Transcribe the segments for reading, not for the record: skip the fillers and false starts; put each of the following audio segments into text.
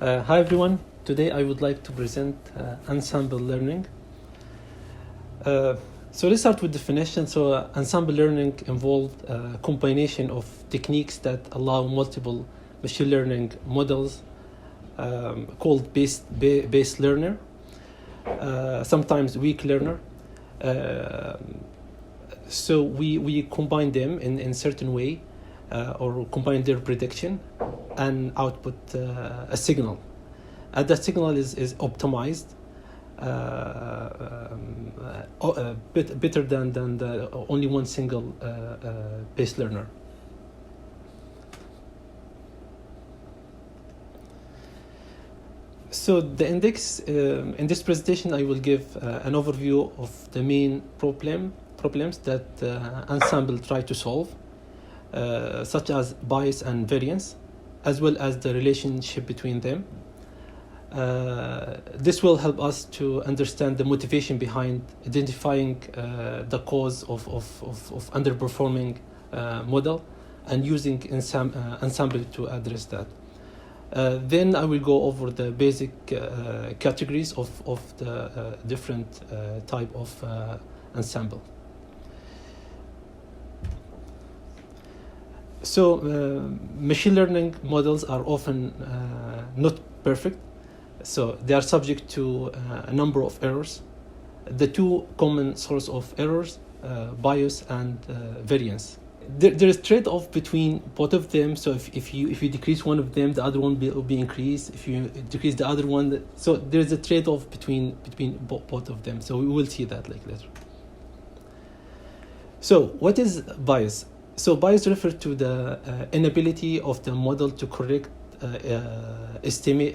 Hi everyone. Today I would like to present ensemble learning. So let's start with definition. So ensemble learning involved a combination of techniques that allow multiple machine learning models called base learner, sometimes weak learner. So we combine them in certain way or combine their prediction and output a signal. And that signal is optimized better than the only one single base learner. So the index, in this presentation I will give an overview of the main problems that Ensemble try to solve, such as bias and variance, as well as the relationship between them. This will help us to understand the motivation behind identifying the cause of underperforming model and using Ensemble to address that. Then I will go over the basic categories of the different type of Ensemble. So machine learning models are often not perfect, so they are subject to a number of errors. The two common source of errors, bias and variance. There is trade-off between both of them. So if you decrease one of them, the other one will be increased. If you decrease the other one, so there is a trade-off between both of them. So we will see that later. So what is bias? So bias refers to the inability of the model to correctly estimate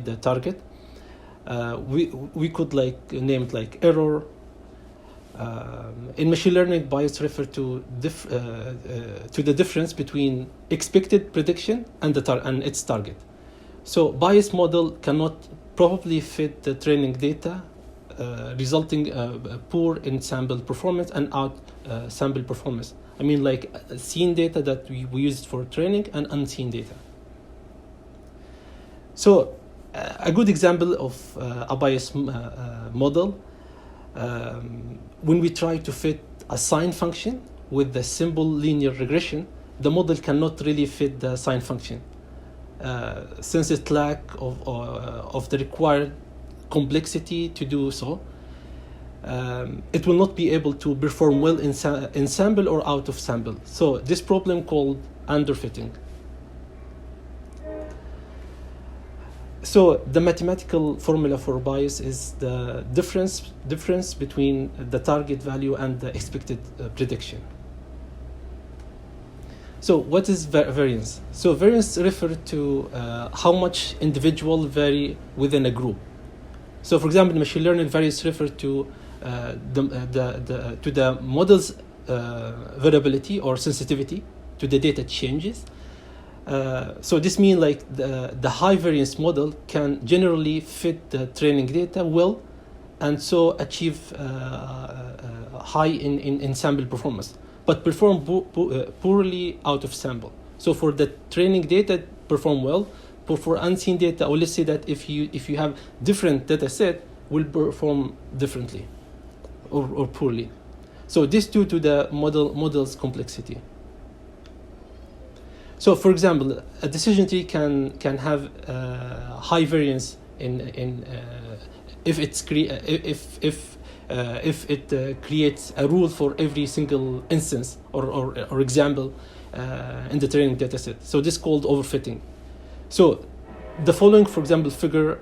the target. We could name it like error. In machine learning, bias refers to the difference between expected prediction and its target. So bias model cannot properly fit the training data, resulting poor ensemble performance and sample performance. I mean, like seen data that we used for training and unseen data. So a good example of a bias model, when we try to fit a sine function with the simple linear regression, the model cannot really fit the sine function since it lack of the required complexity to do so. It will not be able to perform well in sample or out of sample. So this problem called underfitting. So the mathematical formula for bias is the difference between the target value and the expected prediction. So what is variance? So variance refers to how much individual vary within a group. So for example, in machine learning, variance refers to the model's variability or sensitivity to the data changes. So this means like the high variance model can generally fit the training data well, and so achieve high in sample performance, but perform poorly out of sample. So for the training data perform well, but for unseen data, or let's say that if you have different data set, will perform differently or poorly. So this due to the model's complexity. So, for example, a decision tree can have high variance if it creates a rule for every single instance or example in the training data set. So this is called overfitting. So the following, for example, figure.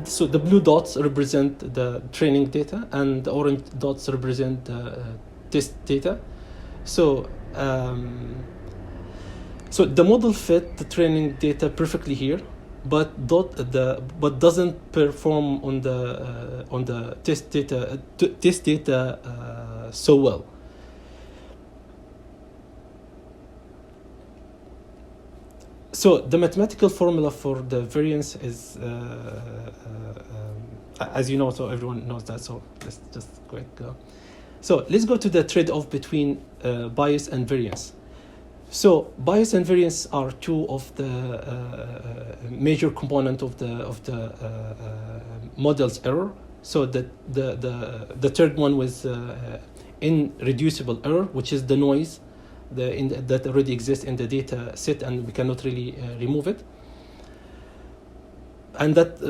So the blue dots represent the training data, and the orange dots represent the test data. So, so the model fit the training data perfectly here, but doesn't perform on the test data so well. So the mathematical formula for the variance is, as you know, so everyone knows that. So let's just quick go. So let's go to the trade-off between bias and variance. So bias and variance are two of the major component of the model's error. So the third one was irreducible error, which is the noise that already exists in the data set, and we cannot really remove it. And that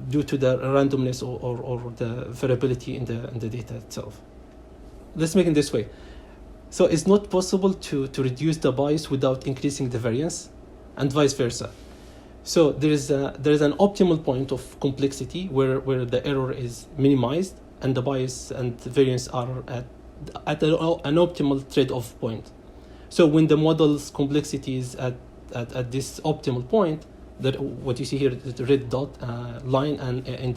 due to the randomness or the variability in the data itself. Let's make it this way. So it's not possible to reduce the bias without increasing the variance, and vice versa. So there is an optimal point of complexity where the error is minimized and the bias and the variance are at an optimal trade-off point. So when the model's complexity is at this optimal point, that what you see here is the red dot line, and in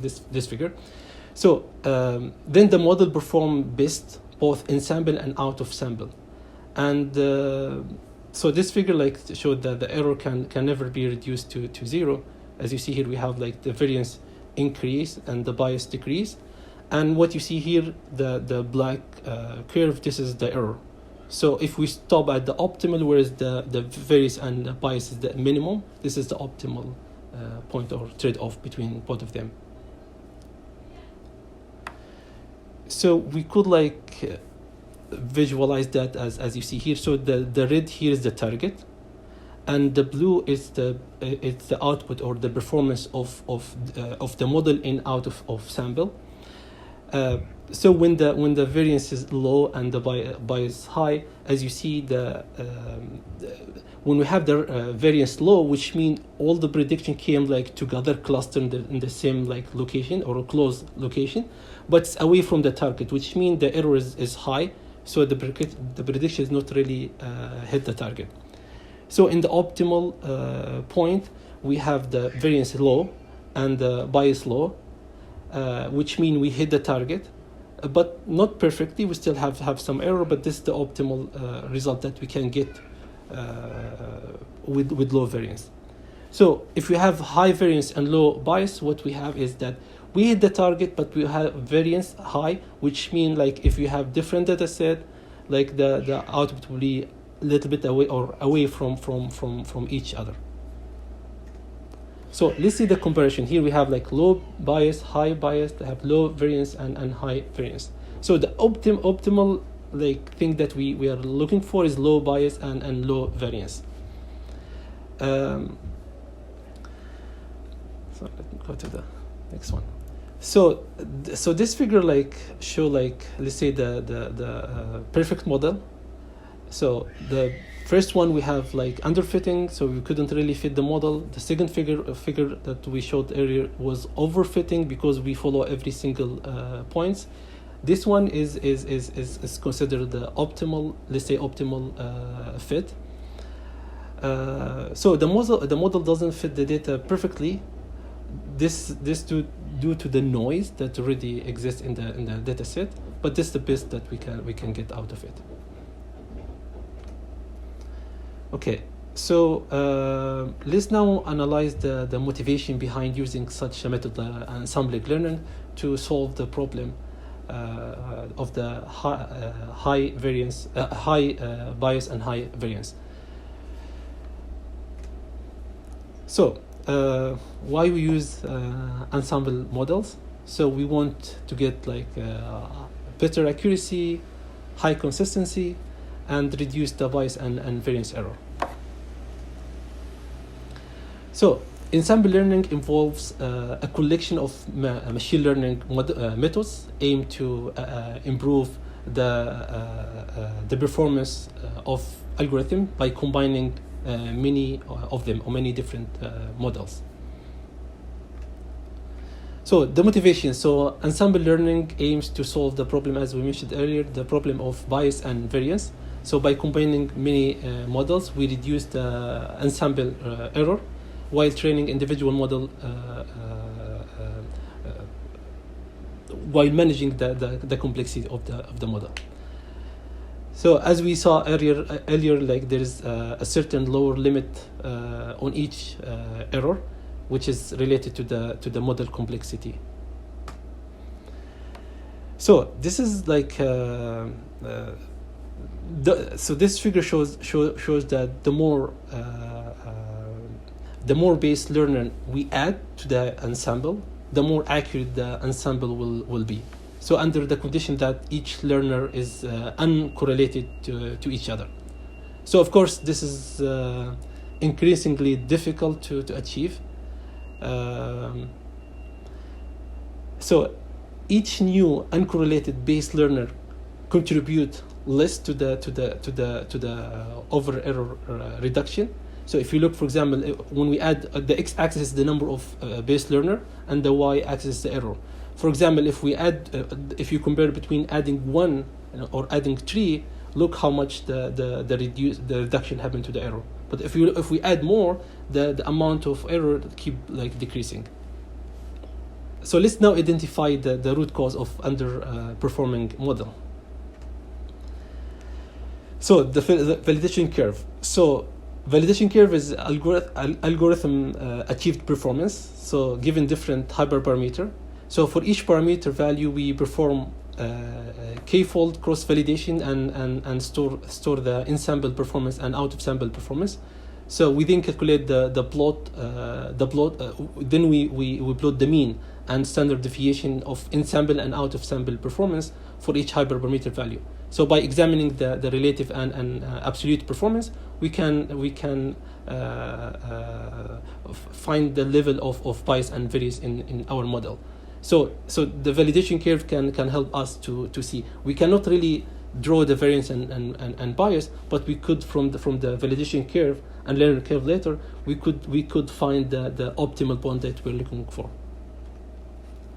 this figure. So then the model perform best both in sample and out of sample, and so this figure showed that the error can never be reduced to zero. As you see here, we have the variance increase and the bias decrease, and what you see here, the black curve, this is the error. So if we stop at the optimal, whereas the variance and the bias is the minimum, this is the optimal point or trade-off between both of them. So we could visualize that as you see here. So the red here is the target, and the blue is it's the output or the performance of the model in out of sample. So when the variance is low and the bias high, as you see, when we have the variance low, which means all the prediction came together, clustered in the same location or a close location, but it's away from the target, which means the error is high. So the prediction is not really hit the target. So in the optimal point, we have the variance low and the bias low, which means we hit the target, but not perfectly. We still have some error, but this is the optimal result that we can get with low variance. So if we have high variance and low bias, what we have is that we hit the target, but we have variance high, which means if you have different data set, the output will be a little bit away from each other. So let's see the comparison. Here we have low bias, high bias, they have low variance and high variance. So the optimal thing that we are looking for is low bias and low variance. So let me go to the next one. So this figure show let's say the perfect model. So the first one we have underfitting, so we couldn't really fit the model. The second figure that we showed earlier was overfitting because we follow every single points. This one is considered the optimal, let's say optimal fit. So the model doesn't fit the data perfectly. This due to the noise that already exists in the data set, but this is the best that we can get out of it. Okay, so let's now analyze the motivation behind using such a method, ensemble learning, to solve the problem of the high variance, high bias and high variance. So why we use ensemble models? So we want to get better accuracy, high consistency, and reduce the bias and variance error. So ensemble learning involves a collection of machine learning methods aimed to improve the performance of algorithm by combining many of them or many different models. So the motivation, so ensemble learning aims to solve the problem, as we mentioned earlier, the problem of bias and variance. So by combining many models, we reduce the ensemble error while training individual model while managing the complexity of the model. So as we saw earlier, there is a certain lower limit on each error, which is related to the model complexity. So this is So this figure shows that the more base learner we add to the ensemble, the more accurate the ensemble will be. So under the condition that each learner is uncorrelated to each other. So of course this is increasingly difficult to achieve. So each new uncorrelated base learner contribute less to the over error reduction. So if you look, for example, when we add the x-axis is the number of base learner and the y-axis is the error. For example, if we add, if you compare between adding 1 or adding 3, look how much the reduction happened to the error. But if we add more, the amount of error keep like decreasing. So let's now identify the root cause of underperforming model. So the validation curve. So validation curve is algorithm achieved performance. So given different hyperparameter. So for each parameter value, we perform k-fold cross validation and store the in-sample performance and out-of-sample performance. So we then calculate the plot. Then we plot the mean and standard deviation of in-sample and out-of-sample performance for each hyperparameter value. So by examining the relative and absolute performance, we can find the level of bias and variance in our model. So the validation curve can help us to see. We cannot really draw the variance and bias, but we could from the validation curve and learner curve later, we could find the optimal point that we're looking for.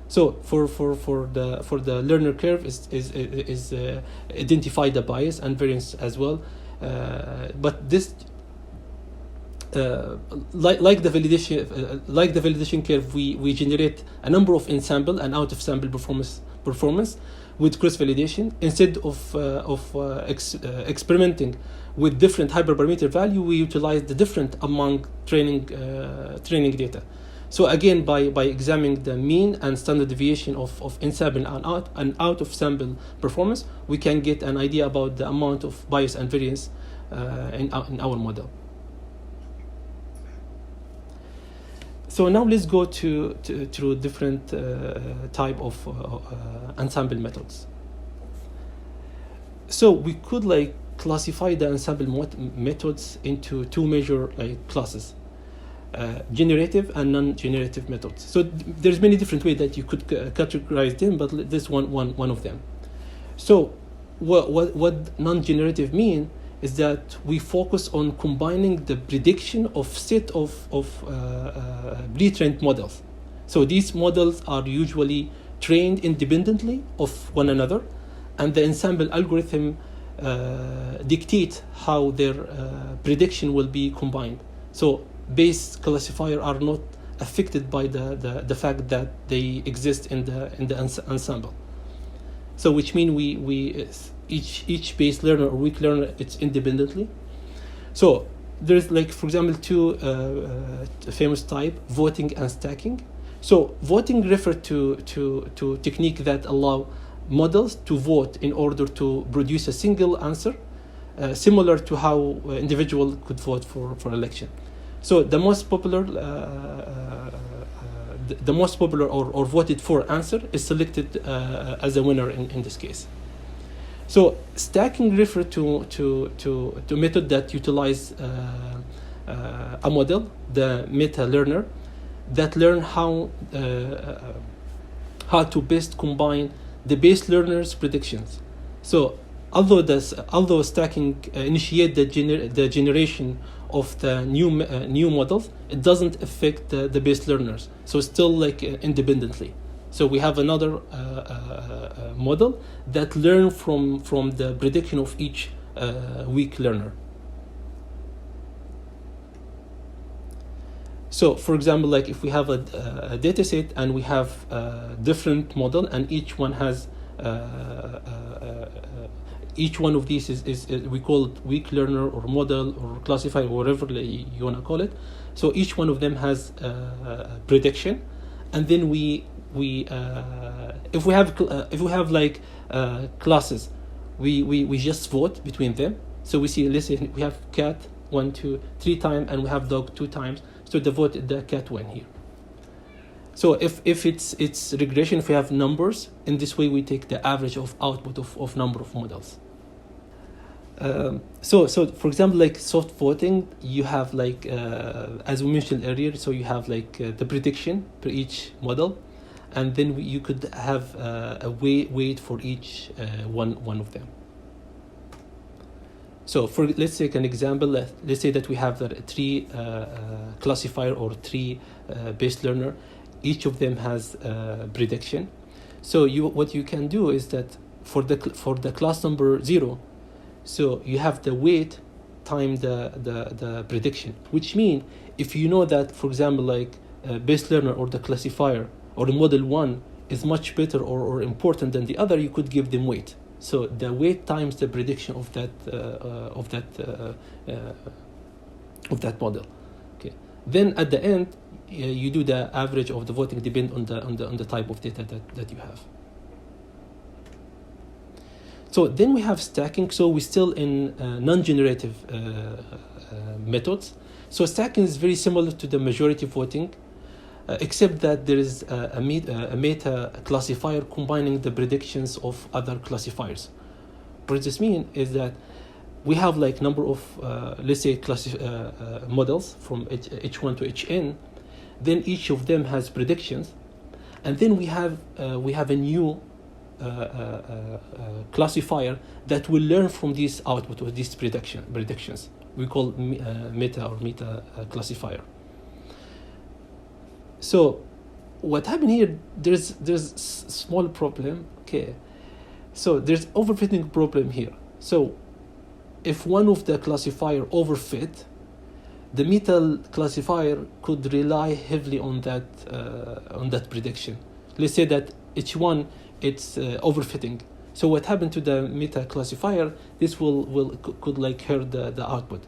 So for the learner curve is identify the bias and variance as well, but this like the validation curve, we generate a number of in-sample and out-of-sample performance with cross validation. Instead of experimenting with different hyperparameter value, we utilize the different among training data. So again, by examining the mean and standard deviation of in-sample and out-of-sample performance, we can get an idea about the amount of bias and variance in our model. So now let's go to different type of ensemble methods. So we could like classify the ensemble methods into two major classes. Generative and non-generative methods. So there's many different ways that you could categorize them, but this one of them. So what non-generative mean is that we focus on combining the prediction of set of pre-trained models. So these models are usually trained independently of one another, and the ensemble algorithm dictate how their prediction will be combined. So base classifier are not affected by the fact that they exist in the ensemble. So which mean we each base learner or weak learner, it's independently. So there's like, for example, two famous type, voting and stacking. So voting refer to technique that allow models to vote in order to produce a single answer, similar to how individual could vote for election. So the most popular or voted for answer is selected as a winner in this case. So stacking refer to method that utilize a model, the meta learner, that learn how to best combine the base learner's predictions. So although stacking initiate the generation of the new models, it doesn't affect the base learners. So still like independently. So we have another model that learn from the prediction of each weak learner. So for example, like if we have a data set and we have a different model, and each one has each one of these is we call it weak learner or model or classifier or whatever you want to call it. So each one of them has a prediction, and then we if we have like classes, we just vote between them. So we see, let's say we have cat 1, 2, 3 times, and we have dog 2 times. So the cat win here. So if it's regression, if we have numbers, in this way we take the average of output of number of models. So for example, like soft voting, you have like as we mentioned earlier, so you have like the prediction per each model, and then you could have a weight for each one of them. So let's take an example. Let's say that we have 3 classifier or 3 base learner. Each of them has prediction. So what you can do is that for the class number 0, so you have the weight times the prediction, which means if you know that, for example, like base learner or the classifier or the model 1 is much better or important than the other, you could give them weight. So the weight times the prediction of that model. Okay. Then at the end, you do the average of the voting, depend on the type of data that you have. So then we have stacking. So we're still in non-generative methods. So stacking is very similar to the majority voting, except that there is a meta classifier combining the predictions of other classifiers. What this means is that we have like number of, let's say, models from H1 to Hn. Then each of them has predictions, and then we have a new classifier that will learn from this output of these predictions. We call meta classifier. So what happened here? There's small problem. Okay, so there's overfitting problem here. So if one of the classifier overfit, the meta classifier could rely heavily on that prediction. Let's say that H1 it's overfitting. So what happened to the meta classifier? This could like hurt the output.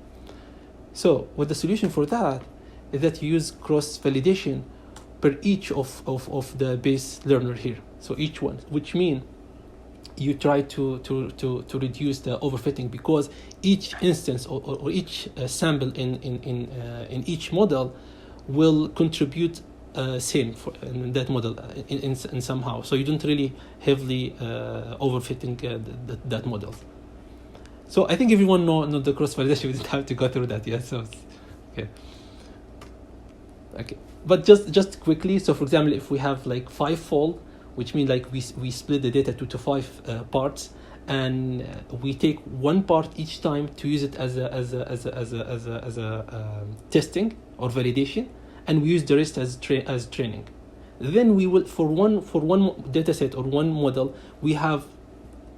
So what the solution for that is that you use cross validation per each of the base learner here. So each one, which means you try to reduce the overfitting, because each instance or each sample in each model will contribute same in that model in somehow. So you don't really heavily overfitting that model. So I think everyone know the cross validation. We didn't have to go through that yet. So okay. But just quickly. So for example, if we have like 5-fold, which means like we split the data to 5 parts, and we take one part each time to use it as a testing or validation, and we use the rest as training. Then we will for one data set or one model, we have,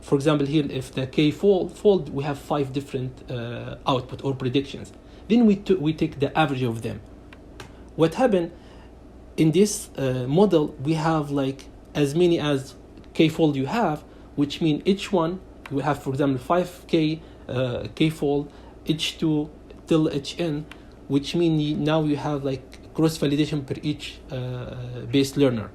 for example, here if the k fold we have 5 different output or predictions. Then we take the average of them. What happened in this model, we have like as many as k-fold you have, which means each one you have, for example, 5k k-fold, h2 till hn, which means now you have like cross validation per each base learner.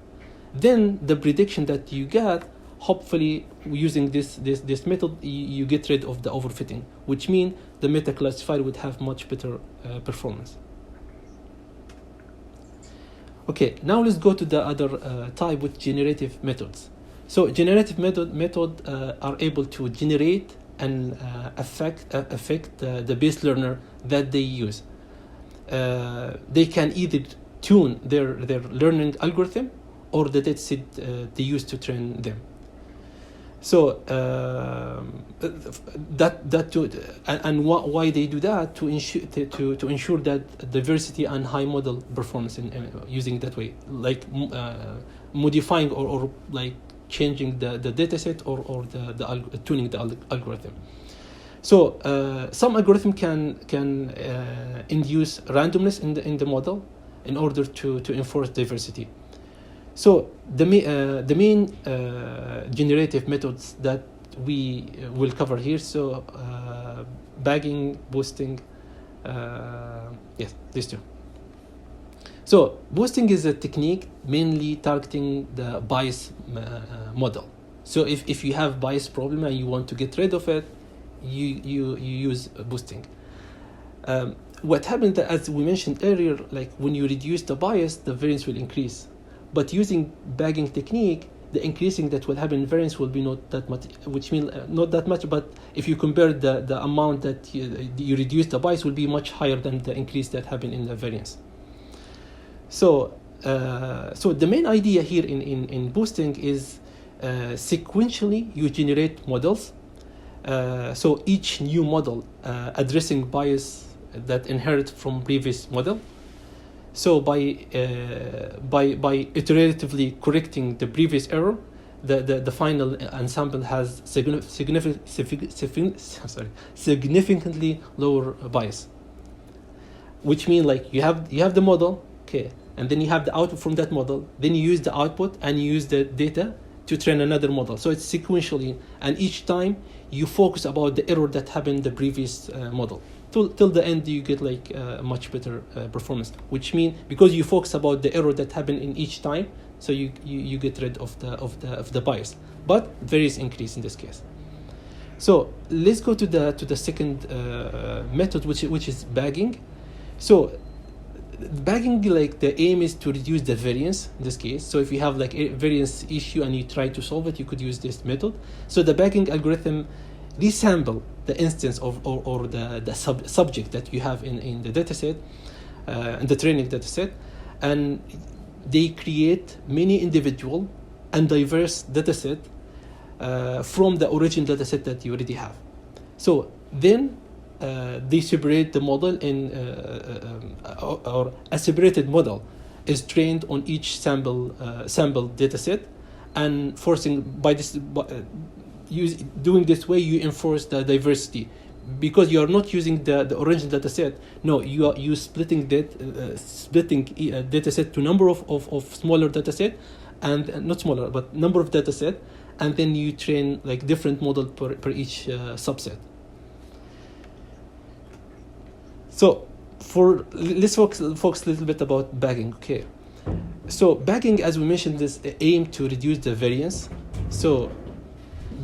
Then the prediction that you get, hopefully using this method, you get rid of the overfitting, which means the meta classifier would have much better performance. Okay, now let's go to the other type with generative methods. So generative method are able to generate and affect the base learner that they use. They can either tune their learning algorithm or the dataset they use to train them. So why they do that? To ensure that diversity and high model performance in using that way, like modifying or like changing the dataset or tuning the algorithm. So some algorithm can induce randomness in the model in order to enforce diversity. So the main generative methods that we will cover here, so bagging, boosting, yes, these two. So boosting is a technique mainly targeting the bias model. So if you have bias problem and you want to get rid of it, you use boosting. What happened, as we mentioned earlier, like when you reduce the bias, the variance will increase. But using bagging technique, the increasing that will happen in variance will be not that much, which means not that much, but if you compare the amount that you reduce the bias will be much higher than the increase that happened in the variance. So the main idea here in boosting is sequentially you generate models. So each new model addressing bias that inherit from previous model. So by iteratively correcting the previous error, the final ensemble has significantly lower bias. Which means like you have the model, okay, and then you have the output from that model. Then you use the output and you use the data to train another model. So it's sequentially, and each time you focus about the error that happened in the previous model. Till the end, you get like a much better performance. Which means because you focus about the error that happened in each time, so you get rid of the bias. But variance increase in this case. So let's go to the second method, which is bagging. So bagging, like the aim is to reduce the variance in this case. So if you have like a variance issue and you try to solve it, you could use this method. So the bagging algorithm resample the instance or the subject that you have in the dataset, in the training dataset, and they create many individual and diverse dataset from the original dataset that you already have. So then they separate the model in or a separated model is trained on each sample dataset, and forcing by this doing this way you enforce the diversity, because you are not using the original dataset. No, you splitting dataset to number of smaller dataset, and not smaller but number of dataset, and then you train like different model per each subset. So let's focus a little bit about bagging. Okay, so bagging, as we mentioned, is aim to reduce the variance. So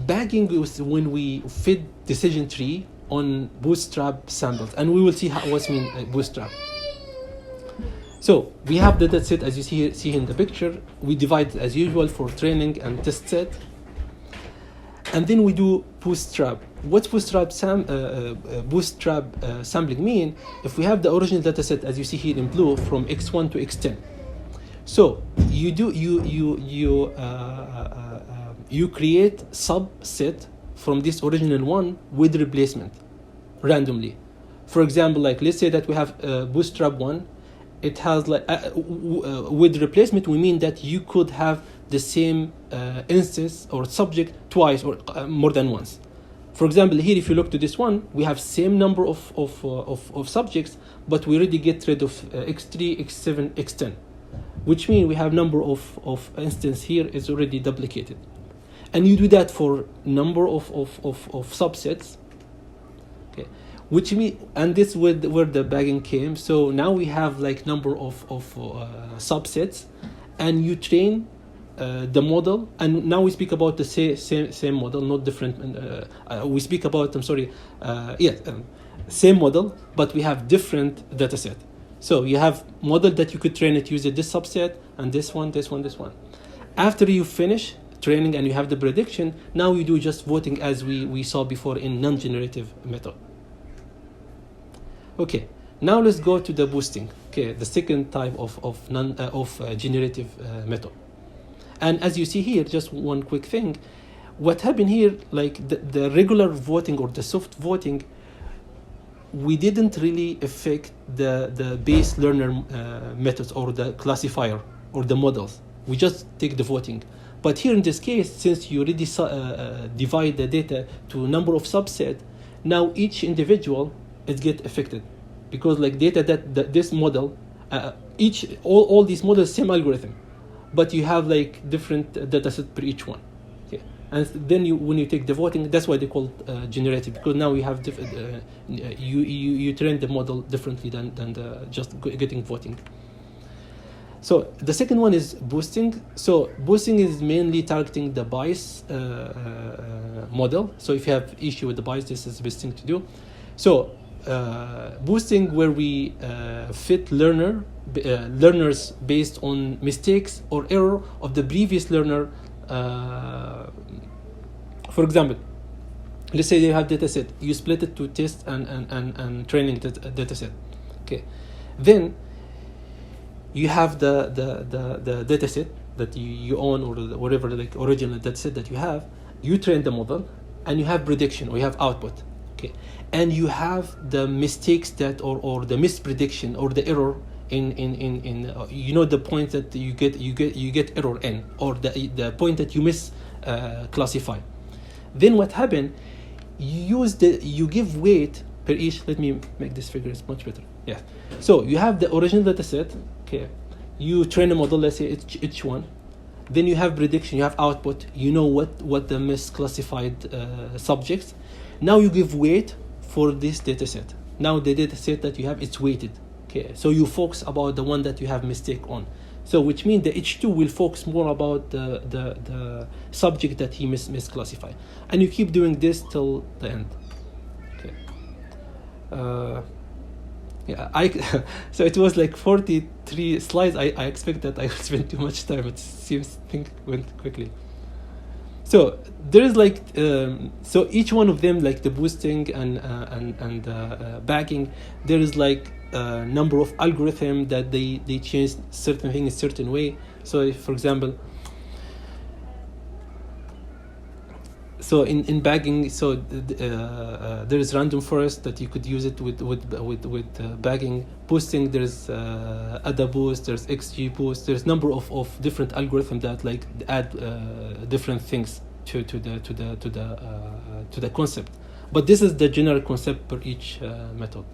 bagging is when we fit decision tree on bootstrap samples, and we will see what's mean bootstrap. So we have the dataset as you see in the picture. We divide as usual for training and test set, and then we do bootstrap. What's bootstrap sampling mean? If we have the original dataset as you see here in blue from x1 to x10, so you create subset from this original one with replacement randomly. For example, like let's say that we have bootstrap 1, it has like with replacement we mean that you could have the same instance or subject twice or more than once. For example, here if you look to this one, we have same number of subjects, but we already get rid of x3, x7, x10, which means we have number of instance here is already duplicated. And you do that for number of subsets, okay? Which mean, and this where the bagging came. So now we have like number of subsets, and you train the model. And now we speak about the same model, not different. We speak about same model, but we have different data set. So you have model that you could train it using this subset and this one. After you finish training and you have the prediction, now you do just voting as we saw before in non-generative method. Okay, now let's go to the boosting. Okay, the second type of generative method. And as you see here, just one quick thing, what happened here, like the regular voting or the soft voting, we didn't really affect the base learner methods or the classifier or the models. We just take the voting. But here in this case, since you already divide the data to a number of subsets, now each individual is get affected, because like data that this model, all these models same algorithm, but you have like different data set per each one. Okay, and then when you take the voting, that's why they call generative, because now you have different you train the model differently than just getting voting. So the second one is boosting. So boosting is mainly targeting the bias model. So if you have issue with the bias, this is the best thing to do. So boosting, where we fit learners based on mistakes or error of the previous learner. For example, let's say you have data set, you split it to test and training data set. Okay, then you have the data set that you own, or whatever, like original data set that you have. You train the model, and you have prediction, or you have output. Okay, and you have the mistakes that or the misprediction or the error in the point that you get error in, or the point that you classify. Then what happened? You give weight per each. Let me make this figure much better. Yeah. So you have the original data set. Okay. You train a model. Let's say each one. Then you have prediction. You have output. You know what the misclassified subjects. Now you give weight for this data set. Now the data set that you have, it's weighted. Okay. So you focus about the one that you have mistake on. So which means the H2 will focus more about the subject that he misclassified. And you keep doing this till the end. Okay. So it was like 43 slides. I expect that I would spend too much time. It seems things went quickly. So there is like so each one of them, like the boosting and bagging, there is like a number of algorithm that they change certain things a certain way. So if, for example, so in bagging, so there is random forest that you could use it with bagging. Boosting, there's ADA boost, there's XG boost, there's number of different algorithms that like add different things to the concept. But this is the general concept for each method.